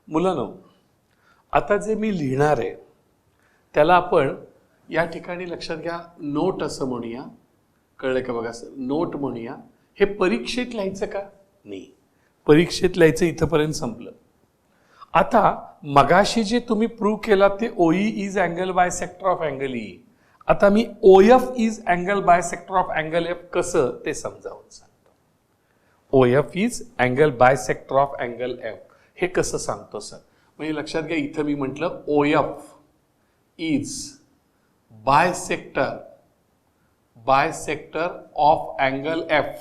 मुलांनो, आता जे मी लिहिणार आहे त्याला आपण या ठिकाणी लक्षात घ्या, नोट असं म्हणूया. कळलं का बघा सर, नोट म्हणूया. हे परीक्षेत लिहायचं का? नाही, परीक्षेत लिहायचं इथपर्यंत संपलं. आता मगाशी जे तुम्ही प्रूव्ह केला ते OE is angle bisector of angle E. आता मी OF is angle bisector of angle F कसं ते समजावून सांगतो. OF is angle bisector of angle F हे कसं सांगतो सर? म्हणजे लक्षात घ्या, इथं मी म्हटलं of is bisector of angle F,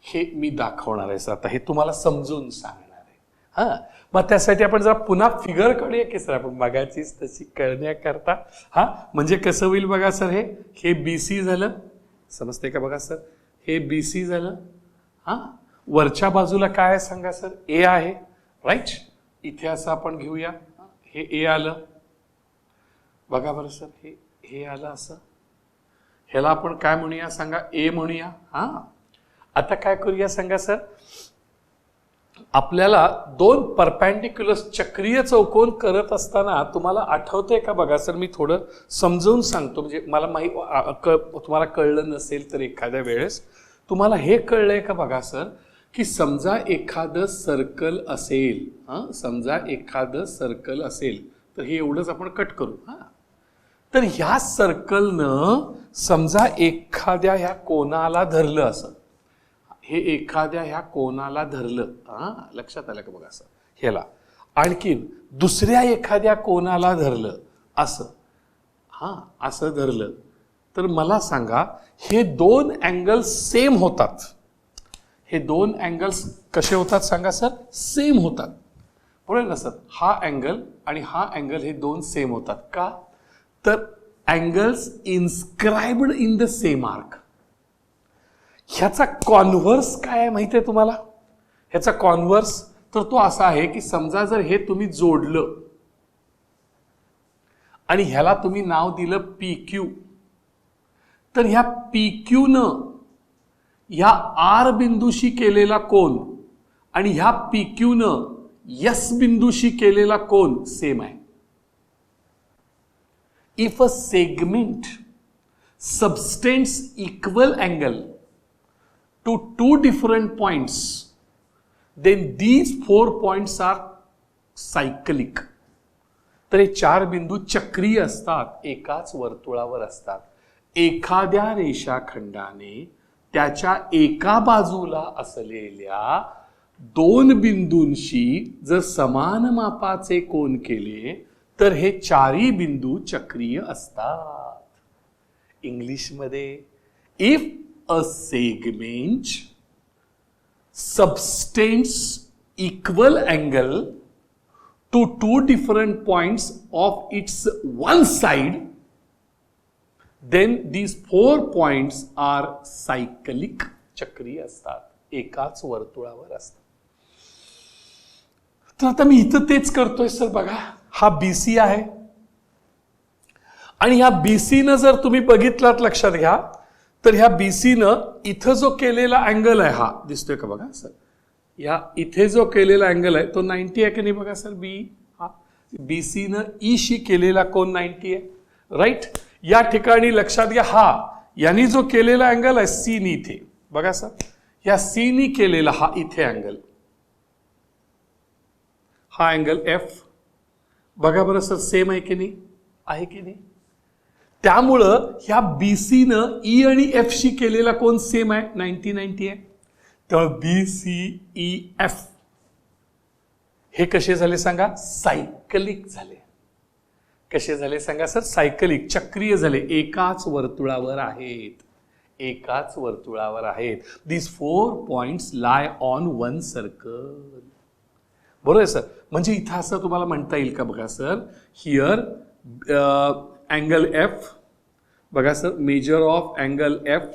हे मी दाखवणार आहे सर. आता हे तुम्हाला समजून सांगणार आहे. हा, मग त्यासाठी आपण जरा पुन्हा फिगर काढूया की सर, आपण बघायचीच तशी कळण्याकरता. हा, म्हणजे कसं होईल बघा सर, हे बीसी झालं, समजते का बघा सर, हे बीसी झालं. हा, वरच्या बाजूला काय आहे सांगा सर, ए आहे, राईट. इथे असं आपण घेऊया, हे ए आलं बघा बरं सर, हे आलं असं. ह्याला आपण काय म्हणूया सांगा, ए म्हणूया. हा, आता काय करूया सांगा सर, आपल्याला दोन परपेंडिक्युलर चक्रीय चौकोन करत असताना तुम्हाला आठवतंय का बघा सर, मी थोडं समजावून सांगतो. म्हणजे मला तुम्हाला कळलं नसेल तर एखाद्या वेळेस तुम्हाला हे कळलंय का बघा सर, की समजा एखादं सर्कल असेल, समजा एखादं सर्कल असेल, तर हे एवढंच आपण कट करू. हा, तर ह्या सर्कलनं समजा एखाद्या ह्या कोणाला धरलं असं, हे एखाद्या ह्या कोणाला धरलं. हा, लक्षात आलं का बघा सर, ह्याला आणखीन दुसऱ्या एखाद्या कोणाला धरलं असं. हा, असं धरलं तर मला सांगा, हे दोन अँगल्स सेम होतात. हे दोन अँगल्स कसे होतात सांगा सर, सेम होतात. बरोबर ना सर, हा अँगल आणि हा अँगल हे दोन सेम होतात. का? तर angles inscribed in the same arc. ह्याचा कॉन्व्हर्स काय आहे माहिती आहे तुम्हाला? ह्याचा कॉन्व्हर्स तर तो असा आहे की समजा जर हे तुम्ही जोडलं आणि ह्याला तुम्ही नाव दिलं पी क्यू, तर ह्या पी क्यू न ह्या आर बिंदूशी केलेला कोन आणि ह्या पी क्यू न एस बिंदूशी केलेला कोन सेम आहे. If a segment subtends equal angle to two different points, then these 4 points are cyclic. तर हे चार बिंदू चक्रीय असतात, एकाच वर्तुळावर असतात. एखाद्या रेषाखंडाने त्याच्या एका बाजूला असलेल्या दोन बिंदूंशी जर समान मापाचे कोन केले तर हे चारही बिंदू चक्रीय असतात. इंग्लिशमध्ये, if a segment subtends equal angle to two different points of its one side, then these 4 points are cyclic, चक्रीय असतात, एकाच वर्तुळावर असतात. तर आता मी इथं तेच करतोय सर. बघा, हा बीसी आहे आणि ह्या बीसी न जर तुम्ही बघितलात, लक्षात घ्या, तर ह्या बीसी न इथं जो केलेला अँगल आहे, हा दिसतोय का बघा सर, या इथे जो केलेला अँगल आहे तो 90 आहे की नाही बघा सर. हा बीसी न ई शी केलेला कोन 90 आहे, राईट. या ठिकाणी लक्षात घ्या, हा यांनी जो केलेला अँगल आहे सी नी इथे बघा सर, या सी नी केलेला हा इथे अँगल, हा अँगल एफ बघा बरं सर, सेम आहे की नाही, आहे की नाही. त्यामुळं ह्या बीसी न ई आणि एफ शी केलेला कोन सेम आहे, 90-90 आहे. तर बी सी ई एफ हे कसे झाले सांगा, सायकलिक झाले. कसे झाले सांगा सर, सायकलिक, चक्रीय झाले, एकाच वर्तुळावर आहेत, एकाच वर्तुळावर आहेत. दिस 4 points lie on one circle. बरोबर आहे सर. म्हणजे इथं असं तुम्हाला म्हणता येईल का बघा सर, हिअर अँगल एफ बघा sir, measure of angle F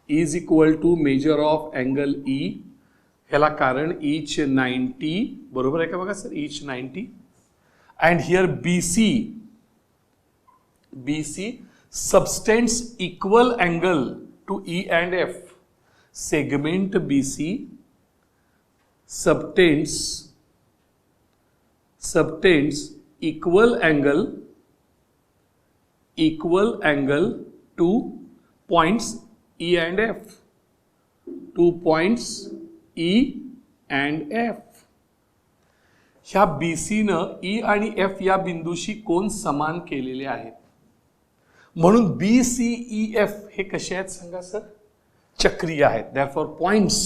is equal to measure of angle E. ह्याला कारण इच 90, बरोबर आहे का बघा sir, each 90. And here BC subtends equal angle to E and F. Segment BC subtends subtends equal angle to points E and F. To points E and F. ह्या BC न E आणि F या बिंदूशी कोन समान केलेले आहेत. म्हणून BCEF हे कसे आहेत सांगा सर? चक्रीय आहेत. Therefore points,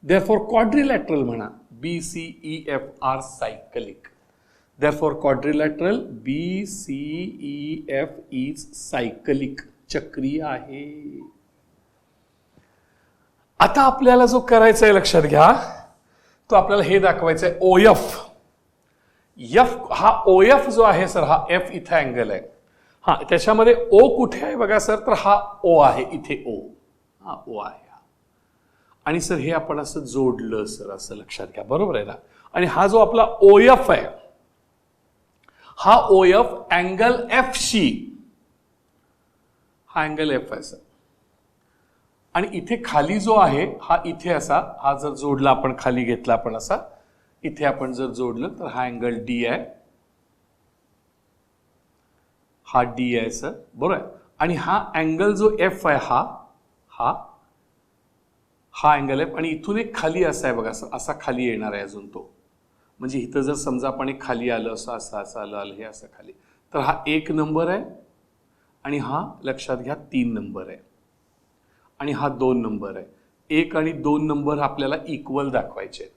therefore quadrilateral म्हणा. BCEF are cyclic. Therefore quadrilateral BCEF is cyclic. चक्रीय आहे. आता आपल्याला जो करायचा आहे लक्षात घ्या, तो आपल्याला हे दाखवायचं आहे OF. F हा OF जो आहे सर, हा F इथे अँगल आहे. हा त्याच्यामध्ये O कुठे आहे बघा सर, तर हा O आहे इथे. O हा O आहे. आणि सर हे आपण असं जोडलं सर, असं लक्षात घ्या, बरोबर आहे ना. आणि हा जो आपला OF आहे, हा OF अँगल F शी, हा अँगल F आहे सर. आणि इथे खाली जो आहे हा इथे असा, हा जर जोडला आपण, खाली घेतला आपण असा, इथे आपण जर जोडलं तर हा अँगल D आहे. हा D आहे सर, बरोबर आहे. आणि हा अँगल जो F आहे, हा अँगल F, आणि इथून एक खाली असा आहे बघा सर, असा खाली येणार आहे अजून तो. म्हणजे इथं जर समजा आपण एक खाली आलं, असं आलं, हे असं खाली, तर हा 1 नंबर आहे. आणि हा लक्षात घ्या 3 नंबर आहे. आणि हा 2 नंबर आहे. 1 आणि 2 नंबर आपल्याला इक्वल दाखवायचे.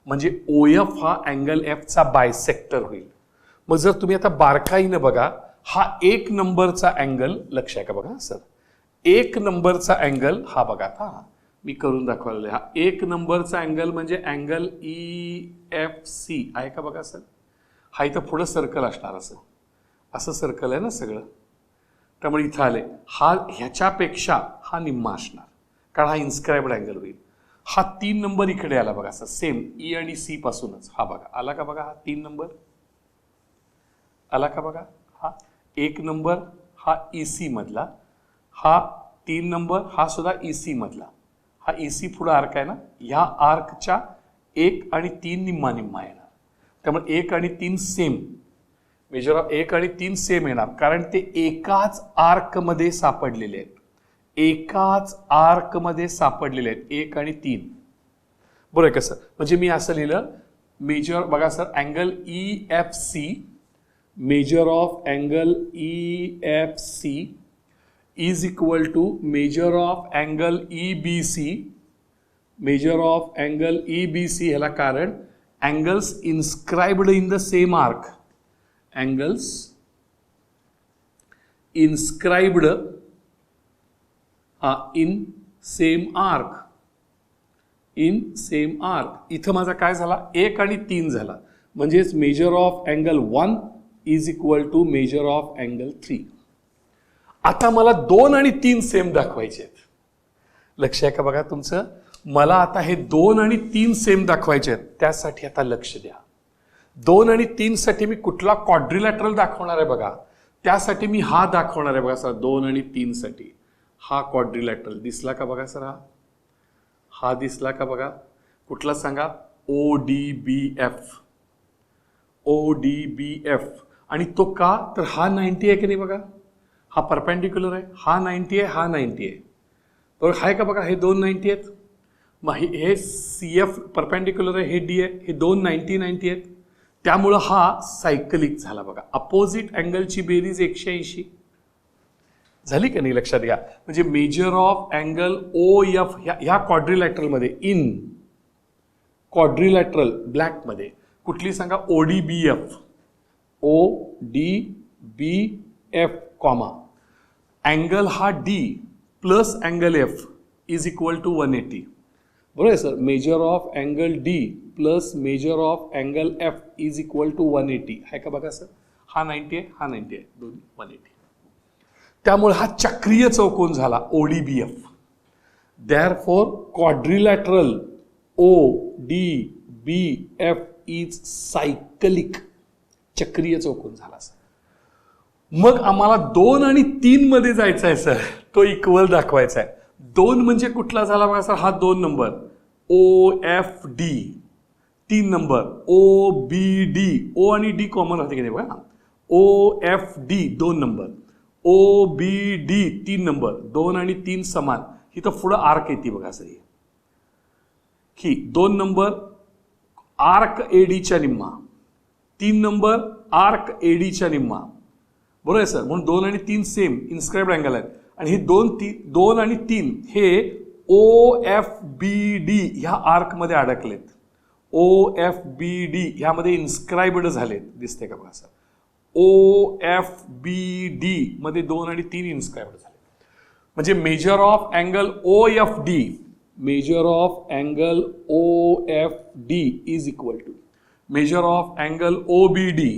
म्हणजे OF हा अँगल F चा बायसेक्टर होईल. मग जर तुम्ही आता बारकाईनं बघा, हा 1 नंबरचा अँगल, लक्ष आहे का बघा सर, 1 नंबरचा अँगल हा बघा, आता मी करून दाखवलेला आहे. हा 1 नंबरचा अँगल म्हणजे अँगल EFC आहे का बघा सर. हा इथं पुढं सर्कल असणार, असं सर्कल आहे ना सगळं. त्यामुळे इथं आले, हा ह्याच्यापेक्षा हा निम्मा असणार, कारण हा इन्स्क्राइब्ड अँगल होईल. हा 3 नंबर इकडे आला बघा सर, सेम E आणि C पासूनच. हा बघा आला का बघा, हा 3 नंबर आला का बघा. हा 1 नंबर हा EC मधला, हा 3 नंबर हा सुद्धा EC मधला. हा EC पुढे आर्क आहे ना, ह्या आर्कच्या 1 आणि 3 निम्मा निम्मा येणार. त्यामुळे 1 आणि 3 सेम, मेजर ऑफ 1 आणि 3 सेम येणार, कारण ते एकाच आर्क मध्ये सापडलेले आहेत. एकाच आर्क मध्ये सापडलेले आहेत 1 आणि 3. बरोबर आहे कसं. म्हणजे मी असं लिहिलं, मेजर बघा sir, angle EFC, measure of angle EFC is equal to measure of angle EBC. Measure of angle EBC ह्याला कारण angles inscribed in the same arc. angles inscribed in same arc. इथं माझा काय झाला, 1 आणि 3 झाला. म्हणजेच measure of angle 1 is equal to measure of angle 3. आता मला 2 आणि 3 सेम दाखवायचे आहेत. लक्ष आहे का बघा तुमचं. मला आता हे 2 आणि 3 सेम दाखवायचे आहेत. त्यासाठी आता लक्ष द्या. 2 आणि 3 साठी मी कुठला क्वाड्रिलॅटरल दाखवणार आहे बघा. त्यासाठी मी हा दाखवणार आहे बघा सर. 2 आणि 3 साठी हा क्वाड्रिलॅटरल दिसला का बघा सर. हा दिसला का बघा. कुठला सांगा. ODBF. ODBF. आणि तो का, तर हा 90 आहे की नाही बघा. हा परपेंडिक्युलर आहे. हा 90 आहे, हा 90 आहे. बरोबर आहे का बघा. हे 2 90 आहेत. मग हे CF परपेंडिक्युलर आहे, हे D आहे. हे 2 90 आहेत. त्यामुळं हा सायकलिक झाला बघा. अपोजिट अँगलची बेरीज 180 झाली का नाही. लक्षात घ्या. म्हणजे मेजर ऑफ अँगल OF ह्या क्वाड्रिलॅटरलमध्ये, इन क्वाड्रिलॅटरल ब्लॅकमध्ये कुठली सांगा. ODBF. ODBF कॉमा अँगल हा D plus angle F is equal to 180. बरोबर आहे sir. Measure of angle D plus measure of angle F is equal to 180 आहे का बघा सर. हा 90 आहे, हा 90 आहे, दोन्ही 180. त्यामुळे हा चक्रीय चौकोन झाला ODBF. Therefore quadrilateral ODBF is cyclic. चक्रीय चौकोन झाला सर. मग आम्हाला 2 आणि 3 मध्ये जायचं आहे सर. तो इक्वल दाखवायचा आहे. 2 म्हणजे कुठला झाला बघा सर. हा 2 number OFD. 3 number O B D, O आणि डी कॉमन राहते की नाही बघा, O F D 2 number, O B D 3 number, 2 आणि 3 समान, ही तर पुढं आर्क येते बघा सर, ही 2 नंबर आर्क एडीच्या निम्मा, 3 नंबर आर्क एडीच्या निम्मा, बरोबर आहे सर. म्हणून 2 आणि 3 सेम इन्स्क्राइब्ड अँगल आहेत आणि हे 2 आणि 3 हे ओ एफ बी डी ह्या आर्क मध्ये अडकलेत. ओ एफ बी डी ह्यामध्ये इन्स्क्राइब्ड झालेत, दिसते का बघा sir. O F B D मध्ये 2 आणि 3 इन्स्क्राइब्ड झाले. म्हणजे measure of angle O F D, measure of angle O F D is equal to measure of angle O B D,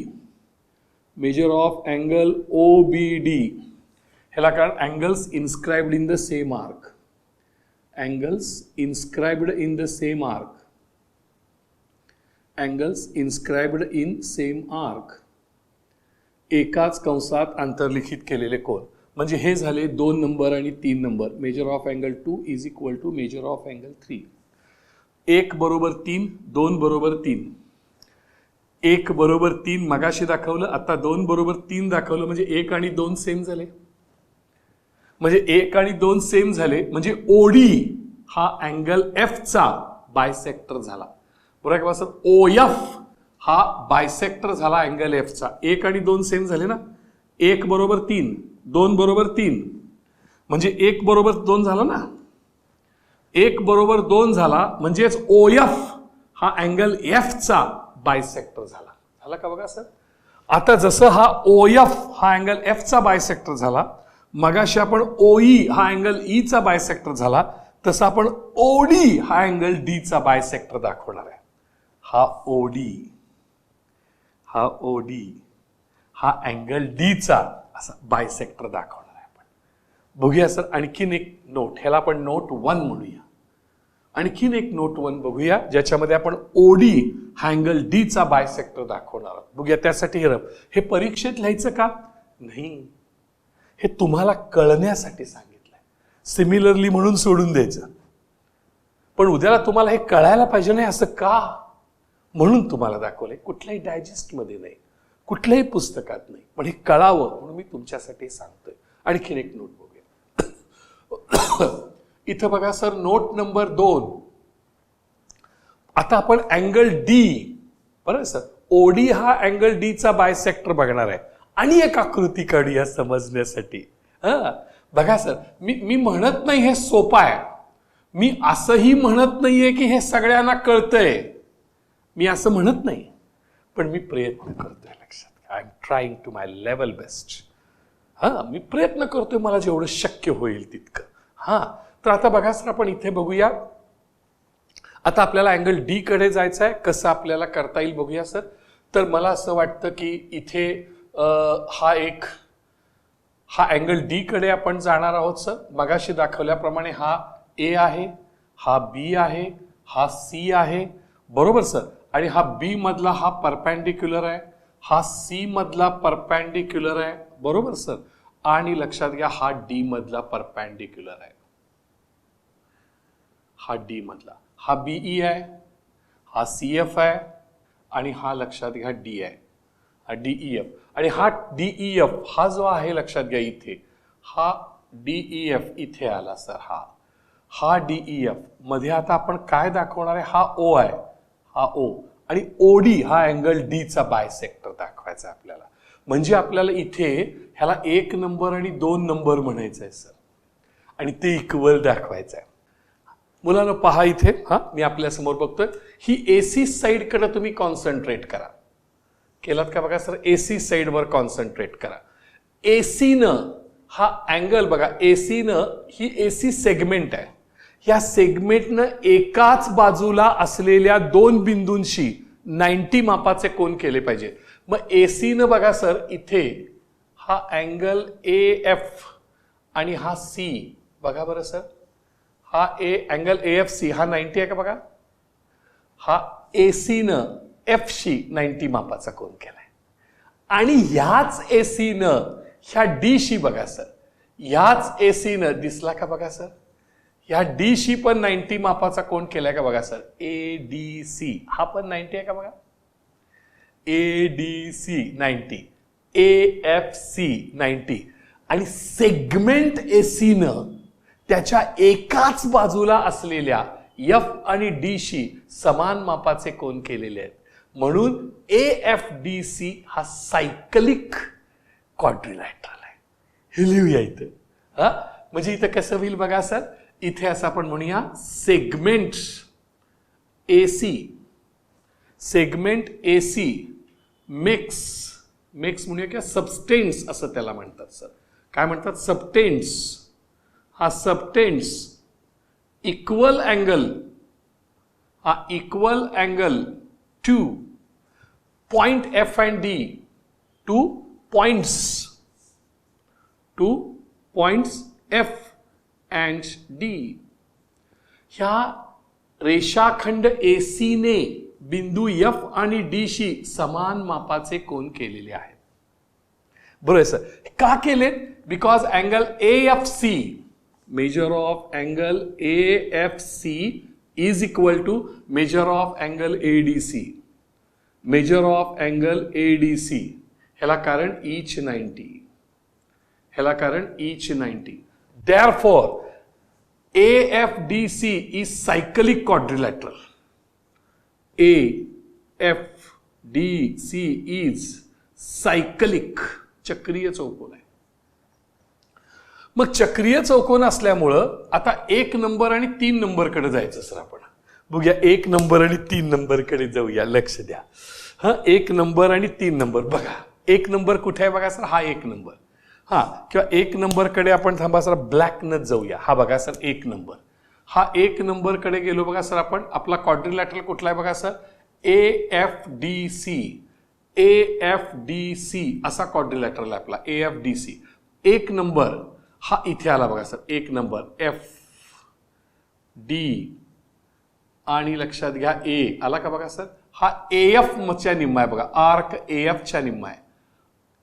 measure of angle O B D. ह्याला कारण angles inscribed in the same arc, angles inscribed in the same arc, angles inscribed in same arc, एकाच कंसात अंतर्लिखित केलेले कोन. म्हणजे हे झाले 2 number आणि 3 number. Measure of angle 2 is equal to measure of angle 3. 1 बरोबर 3, 2 बरोबर 3, 1 बरोबर 3 मगाशी दाखवलं, आता 2 बरोबर 3 दाखवलं, म्हणजे 1 आणि 2 सेम झाले. म्हणजे 1 आणि 2 सेम झाले म्हणजे ओडी हा अँगल एफ चा बायसेक्टर झाला, बरोबर का सर. ओ एफ हा बायसेक्टर झाला अँगल एफ चा. 1 आणि 2 सेम झाले ना, 1 बरोबर 3, 2 बरोबर 3, म्हणजे 1 बरोबर 2 झाला ना, 1 बरोबर 2 झाला म्हणजेच ओ एफ हा अँगल एफ चा बायसेक्टर झाला. झाला का बघा सर. आता जसं हा ओ एफ हा अँगल एफ चा बायसेक्टर झाला, मगाशी आपण ओई हा अँगल ई चा बायसेक्टर झाला, तसं आपण ओडी हा अँगल डी चा बायसेक्टर दाखवणार आहे. हा ओडी, हा ओडी हा अँगल डी चा असा बायसेक्टर दाखवणार आहे आपण. बघूया सर आणखीन एक नोट, ह्याला आपण नोट 1 म्हणूया. आणखीन एक नोट 1 बघूया ज्याच्यामध्ये आपण ओडी हा अँगल डी चा बायसेक्टर दाखवणार आहोत. बघूया त्यासाठी हे परीक्षेत लिहायचं का नाही, हे तुम्हाला कळण्यासाठी सांगितलंय. सिमिलरली म्हणून सोडून द्यायचं, पण उद्याला तुम्हाला हे कळायला पाहिजे नाही असं का, म्हणून तुम्हाला दाखवलंय. कुठल्याही डायजेस्ट मध्ये नाही, कुठल्याही पुस्तकात नाही, पण हे कळावं म्हणून मी तुमच्यासाठी सांगतोय. आणखीन एक नोट बघूया. इथं बघा सर, नोट नंबर 2. आता आपण अँगल डी, बरोबर सर, ओडी हा अँगल डी चा बायसेक्टर बघणार आहे आणि एक आकृती काढूया समजण्यासाठी. बघा सर, मी म्हणत नाही हे सोपं आहे, मी असंही म्हणत नाहीये की हे सगळ्यांना कळतंय, मी असं म्हणत नाही, पण मी प्रयत्न करतोय. लक्षात, I'm trying to my level best. मी प्रयत्न करतोय मला जेवढं शक्य होईल तितकं. तर आता बघा सर, आपण इथे बघूया. आता आपल्याला अँगल डी कडे जायचं आहे, कसं आपल्याला करता येईल बघूया सर. तर मला असं वाटतं की इथे हा अँगल डी कडे आपण जाणार आहोत सर. मगाशी दाखवल्याप्रमाणे हा ए आहे, हा बी आहे, हा सी आहे, बरोबर सर. आणि हा बी मधला हा परपेंडिक्युलर आहे, हा सी मधला परपेंडिक्युलर आहे, बरोबर सर. आणि लक्षात घ्या हा डी मधला परपेंडिक्युलर आहे, हा डी मधला, हा बीई आहे, हा सी एफ आहे, आणि हा लक्षात घ्या डी आहे, हा डीईएफ. आणि हा डीईएफ हा जो आहे लक्षात घ्या इथे, हा डीईएफ इथे आला सर. हा डीईएफ मध्ये आता आपण काय दाखवणार आहे, हा ओ आहे, हा ओ, आणि ओडी हा अँगल डी चा बायसेक्टर दाखवायचा आपल्याला. म्हणजे आपल्याला इथे ह्याला 1 नंबर आणि 2 नंबर म्हणायचं आहे सर, आणि ते इक्वल दाखवायचं आहे. मुलांना पहा इथे, मी आपल्या समोर बघतोय, ही एसी साइड कडे तुम्ही कॉन्सन्ट्रेट करा. केलात का बघा सर, एसी साइड वर कॉन्सन्ट्रेट करा. एसी न हा अँगल बघा, एसी न ही एसी सेगमेंट आहे, या सेगमेंटनं एकाच बाजूला असलेल्या 2 बिंदूंशी 90 मापाचे कोन केले पाहिजे. मग एसी न बघा सर, इथे हा अँगल ए एफ आणि हा सी बघा बरं सर, हा अँगल ए एफ सी हा 90 आहे का बघा. हा एसी न एफ शी 90 मापाचा कोन केलाय, आणि ह्याच एसी न ह्या डी शी बघा सर, ह्याच एसी न दिसला का बघा सर, ह्या डी शी पण 90 मापाचा कोण केलाय का बघा सर. ए डी सी हा पण 90 आहे का बघा. A D C 90, A F C 90 आणि सेगमेंट एसी न त्याच्या एकाच बाजूला असलेल्या एफ आणि डी शी समान मापाचे कोन केलेले आहेत. म्हणून ए एफ डी सी हा सायकलिक क्वाड्रिलॅटरल आहे. हे लिहूया इथं. हा म्हणजे इथं कसं होईल बघा सर. इथे असं आपण म्हणूया segment AC, segment AC makes म्हणूया किंवा सबस्टेन्स असं त्याला म्हणतात सर. काय म्हणतात. सबटेन्स. हा सबटेन्स इक्वल अँगल, हा equal angle two point F and D, two points F and D. ह्या रेषाखंड एसी ने बिंदू एफ आणि डी शी समान मापाचे कोन केलेले आहेत. बरोबर सर. का केलेत. Because angle A F C, measure of angle A F C is equal to measure of angle A D C. Measure of angle A D C ह्याला कारण ईच 90, ह्याला कारण each 90. Therefore, AFDC is cyclic quadrilateral. AFDC is cyclic, चक्रीय चौकोन आहे. मग चक्रीय चौकोन असल्यामुळं आता 1 नंबर आणि 3 नंबर कडे जायचं सर. आपण बघूया 1 नंबर आणि 3 नंबर कडे जाऊया. लक्ष द्या. हा 1 नंबर आणि 3 नंबर बघा. 1 नंबर कुठे आहे बघा सर. हा 1 नंबर. हा किंवा 1 नंबर कडे आपण थांबा सर ब्लॅक नच जाऊया. हा बघा सर 1 नंबर. हा 1 नंबर कडे गेलो बघा सर आपण. आपला क्वाड्रिलॅटरल कुठला आहे बघा सर. AFDC. AFDC असा क्वाड्रिलॅटरल आहे आपला AFDC. 1 नंबर हा इथे आला बघा सर. 1 नंबर एफ डी आणि लक्षात घ्या ए आला का बघा सर. हा AF च्या निम्मा आहे बघा. आर्क AF च्या निम्मा आहे.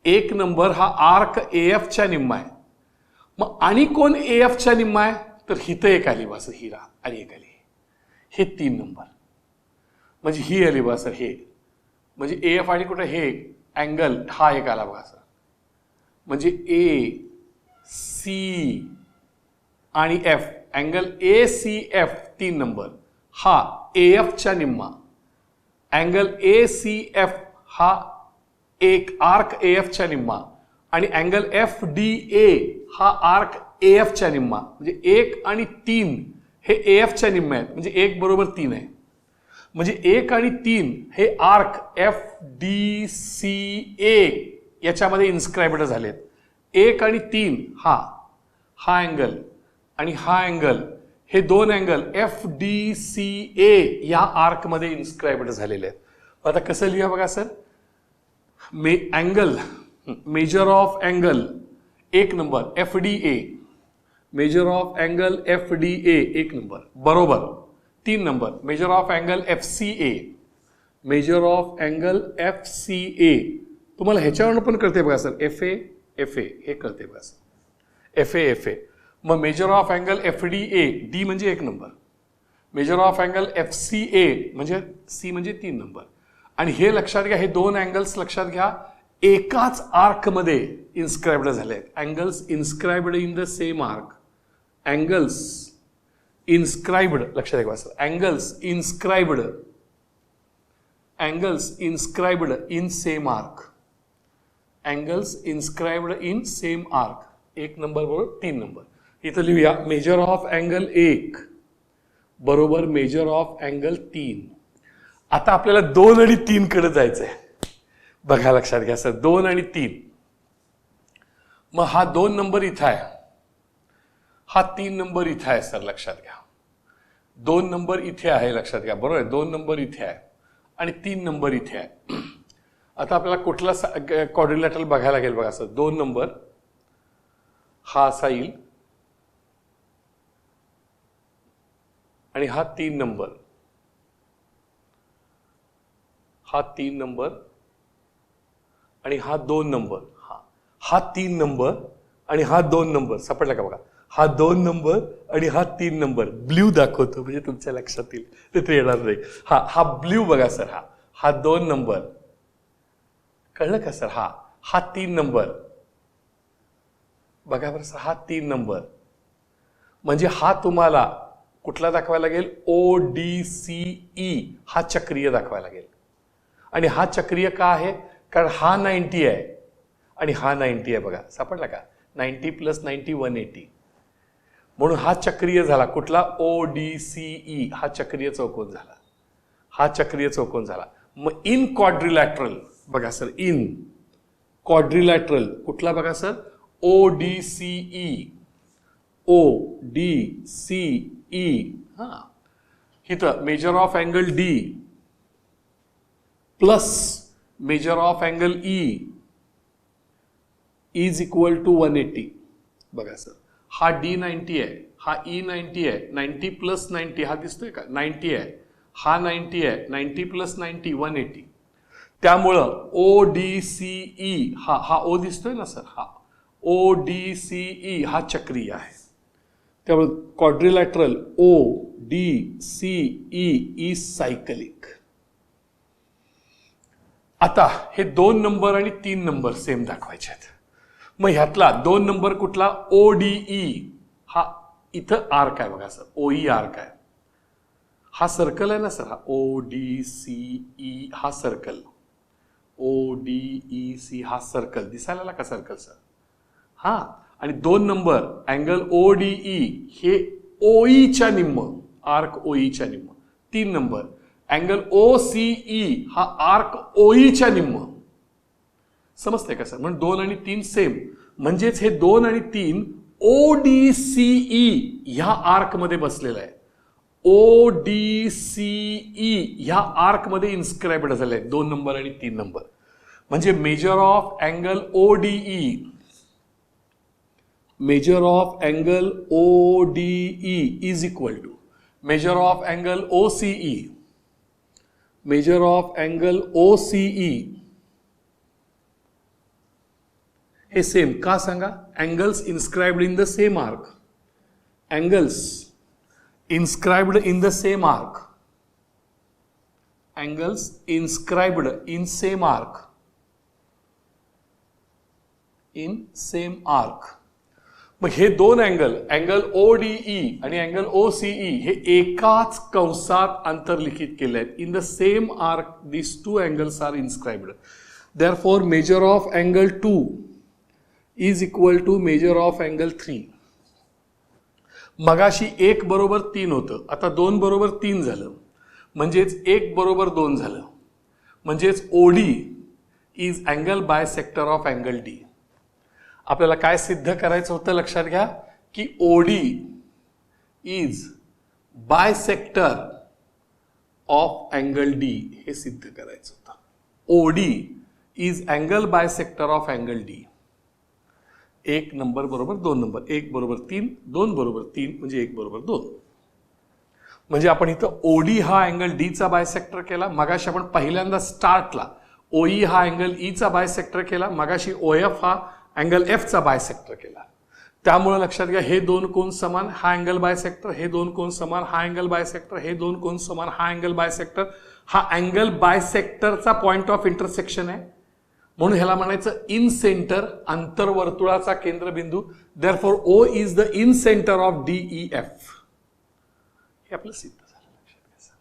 1 नंबर हा आर्क AF च्या निम्मा आहे. मग आणि कोण AF च्या निम्मा आहे तर हिथं एक आली बा सर हिरा आणि एक आली. हे 3 नंबर म्हणजे ही आली बा सर. हे म्हणजे AF आणि कुठे हे अँगल हा एक आला बघा सर. म्हणजे AC आणि F अँगल ACF 3 नंबर हा AF च्या निम्मा. अँगल ACF हा एक आर्क AF च्या निम्मा आणि अँगल FDA हा आर्क AF च्या निम्मा. म्हणजे 1 आणि 3 हे AF च्या निम्मे आहेत. म्हणजे 1 बरोबर 3 आहे. म्हणजे 1 आणि 3 हे आर्क FDCA याच्यामध्ये इन्स्क्राइब्ड झालेत. 1 आणि 3 हा अँगल आणि हा अँगल हे 2 अँगल FDCA या आर्क मध्ये इन्स्क्राइब्ड झालेले आहेत. आता कसं लिहा बघा sir. Angle major of angle 1 number FDA, major of angle FDA 1 number बरोबर. 3 number measure of angle FCA, major of angle FCA तुम्हाला ह्याच्यावरून पण कळते बघा सर. FA हे कळते बघा सर. FA मग major of angle FDA D म्हणजे 1 number. Measure of angle FCA म्हणजे C म्हणजे 3 नंबर. आणि हे लक्षात घ्या. हे 2 अँगल्स लक्षात घ्या एकाच आर्क मध्ये इन्स्क्राइब्ड झाले आहेत. Angles inscribed in the same arc. Angles inscribed लक्षात घ्या sir. Angles inscribed in same arc. Angles inscribed in same arc. 1 number बरोबर 3 नंबर. इथं लिहूया मेजर ऑफ अँगल 1 बरोबर मेजर ऑफ अँगल 3. आता आपल्याला 2 आणि 3 कडे जायचंय. बघा लक्षात घ्या सर. 2 आणि 3 मग हा 2 नंबर इथं आहे. हा 3 नंबर इथं आहे सर. लक्षात घ्या 2 नंबर इथे आहे. लक्षात घ्या बरोबर आहे. 2 नंबर इथे आहे आणि 3 नंबर इथे आहे. आता आपल्याला कुठला क्वाड्रिलॅटरल बघायला लागेल बघा सर. 2 नंबर हा असा येईल आणि हा 3 नंबर, हा 3 नंबर आणि हा 2 नंबर. हा 3 नंबर आणि हा 2 नंबर सापडला का बघा. हा 2 नंबर आणि हा 3 नंबर ब्ल्यू दाखवतो म्हणजे तुमच्या लक्षात येईल, तिथे येणार नाही. हा ब्ल्यू बघा सर, हा 2 नंबर, कळलं का सर? हा 3 नंबर बघा बरं सर, हा 3 नंबर म्हणजे हा तुम्हाला कुठला दाखवायला लागेल? ODCE हा चक्रीय दाखवायला लागेल. आणि हा चक्रीय का आहे? कारण हा 90 आहे आणि हा 90 आहे. बघा सापडला का? 90 + 90 180, म्हणून हा चक्रीय झाला. कुठला? ODCE हा चक्रीय चौकोन झाला. हा चक्रीय चौकोन झाला. मग इन क्वाड्रिलॅटरल बघा सर, इन क्वाड्रिलॅटरल कुठला बघा सर? ODCE. हा इथं measure of angle D plus measure of angle E is equal to 180. बघा सर, हा D 90 आहे, हा E 90 आहे. 90 + 90 हा दिसतोय का? 90 आहे. हा 90 आहे. 90 + 90 180. त्यामुळं ODCE हा O दिसतोय ना सर, हा ODCE हा चक्रीय आहे. त्यामुळे क्वाड्रिलॅटरल ODCE इज सायकलिक. आता हे 2 नंबर आणि 3 नंबर सेम दाखवायचे आहेत. मग ह्यातला 2 नंबर कुठला? ODE हा इथं आर्क आहे बघा सर, OE आर्क आहे. हा सर्कल आहे ना सर, हा ODCE हा सर्कल, ODEC हा सर्कल दिसायला का सर्कल सर? हा. आणि 2 नंबर अँगल ODE हे OE च्या निम्म, आर्क OE च्या निम्म. 3 नंबर अँगल OCE हा आर्क OE च्या निम्म. समजते का सर? म्हणजे 2 आणि 3 सेम, म्हणजेच हे 2 आणि 3 ODCE ह्या आर्क मध्ये बसलेला आहे. ODCE ह्या आर्क मध्ये इन्स्क्राइब्ड झाले आहेत 2 नंबर आणि 3 नंबर. म्हणजे measure of angle ODE, measure of angle ODE is equal to measure of angle OCE, measure of angle OCE हे सेम का सांगा? Angles inscribed in the same arc, angles inscribed in the same arc, angles inscribed in same arc, in same arc. मग हे 2 angle, angle ODE आणि angle OCE हे एकाच कंसात अंतर्लिखित केले आहेत. In the same arc this 2 angles R inscribed. Therefore measure of angle 2 is equal to measure of angle 3. मगाशी 1 बरोबर 3 होतं, आता 2 बरोबर 3 झालं, म्हणजेच 1 बरोबर 2 झालं. म्हणजेच OD is angle bisector of angle D. आपल्याला काय सिद्ध करायचं होतं लक्षात घ्या, की OD is bisector of angle D हे सिद्ध करायचं होतं. OD is angle bisector of angle D. 1 number बरोबर 2 नंबर, 1 बरोबर 3, 2 बरोबर 3 म्हणजे 1 बरोबर 2. म्हणजे आपण इथं OD हा अँगल D चा बायसेक्टर केला. मगाशी आपण पहिल्यांदा स्टार्टला OE हा अँगल E चा बायसेक्टर केला. मगाशी OF हा अँगल F चा बायसेक्टर केला. त्यामुळे लक्षात घ्या, हे 2 कोन समान, हा अँगल बायसेक्टर, हे 2 कोन समान, हा अँगल बायसेक्टर, हे 2 कोन समान, हा अँगल बायसेक्टर. हा अँगल बायसेक्टरचा पॉइंट ऑफ इंटरसेक्शन आहे, म्हणून ह्याला म्हणायचं इन सेंटर, अंतर्वर्तुळाचा केंद्रबिंदू. Therefore O is the in centre of DEF. हे आपलं सिद्ध झालं. लक्षात घ्या.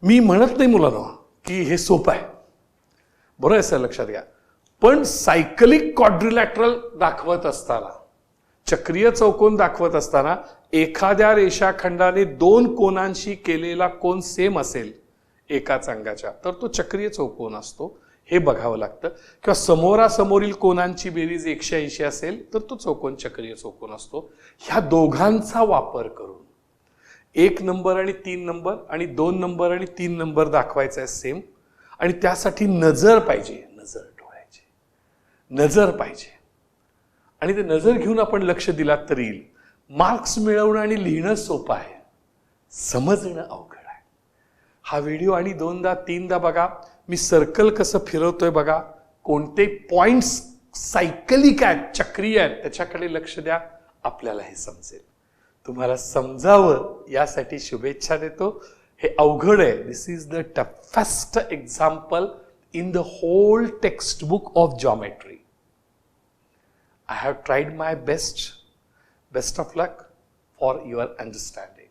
मी म्हणत नाही मुलांना की हे सोपं आहे, बरोबर आहे सर, लक्षात घ्या. पण सायकलिक क्वाड्रिलॅटरल दाखवत असताना, चक्रीय चौकोन दाखवत असताना एखाद्या रेषाखंडाने 2 कोनांशी केलेला कोन सेम असेल एकाच अंगाच्या, तर तो चक्रीय चौकोन असतो, हे बघावं लागतं. किंवा समोरासमोरील कोनांची बेरीज 180 असेल तर तो चौकोन चक्रीय चौकोन असतो. ह्या दोघांचा वापर करून 1 नंबर आणि 3 नंबर आणि 2 नंबर आणि 3 नंबर दाखवायचा आहे सेम. आणि त्यासाठी नजर पाहिजे, नजर डोळ्याची नजर पाहिजे. आणि ते नजर घेऊन आपण लक्ष दिलात तर येईल. मार्क्स मिळवणं आणि लिहिणं सोपं आहे, समजणं अवघड आहे. हा व्हिडिओ आणि 2दा 3दा बघा. मी सर्कल कसं फिरवतोय बघा, कोणते पॉइंट्स सायकलिक आहेत, चक्रीय आहेत, त्याच्याकडे लक्ष द्या, आपल्याला हे समजेल. तुम्हाला समजावं यासाठी शुभेच्छा देतो. हे अवघड आहे. This is the toughest example in the whole text book of geometry. I have tried my best. Best of luck for your understanding.